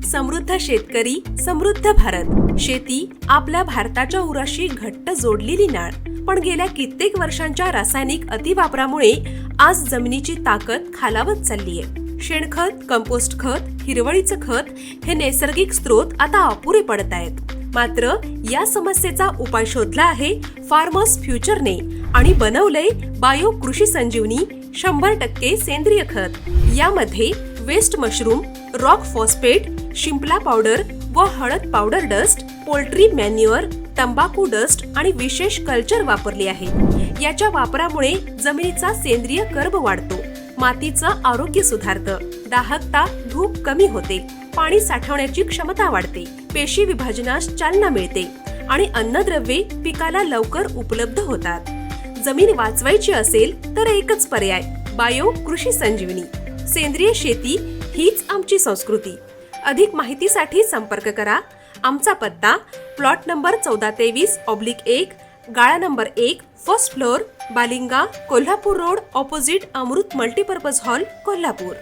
समृद्ध शेतकरी समृद्ध भारत। शेती आपल्या भारताच्या उराशी घट्ट जोडलेली नाळ, पण गेल्या कित्येक वर्षांच्या रासायनिक अतिवापरामुळे आज जमिनीची ताकद खालावत चाललीये। शेणखत, कंपोस्ट खत, हिरवळीचं खत हे नैसर्गिक स्रोत आता अपुरे पडत आहेत। मात्र या समस्येचा उपाय शोधला आहे फार्मर्स फ्युचरने आणि बनवलंय बायो कृषी संजीवनी 100% सेंद्रिय खत। यामध्ये वेस्ट मशरूम, रॉक फॉस्फेट, शिंपला पावडर व हळद पावडर डस्ट, पोल्ट्री मॅन्युअर, तंबाखू डस्ट आणि विशेष कल्चर वापरले आहे। याच्या वापरामुळे जमिनीचा सेंद्रिय कर्ब वाढतो, मातीचं आरोग्य सुधारतं, दाहकता धूप कमी होते, पाणी साठवण्याची क्षमता वाढते, पेशी विभाजनास चालना मिळते आणि अन्नद्रव्ये पिकाला लवकर उपलब्ध होतात। जमीन वाचवायची असेल तर एकच पर्याय, बायो कृषी संजीवनी। सेंद्रिय शेती हीच आमची संस्कृती। अधिक माहितीसाठी संपर्क करा। आमचा पत्ता प्लॉट नंबर 1423/1, गाळा number 1, first floor, Balinga, Kolhapur road, opposite Amrut multipurpose hall, Kolhapur.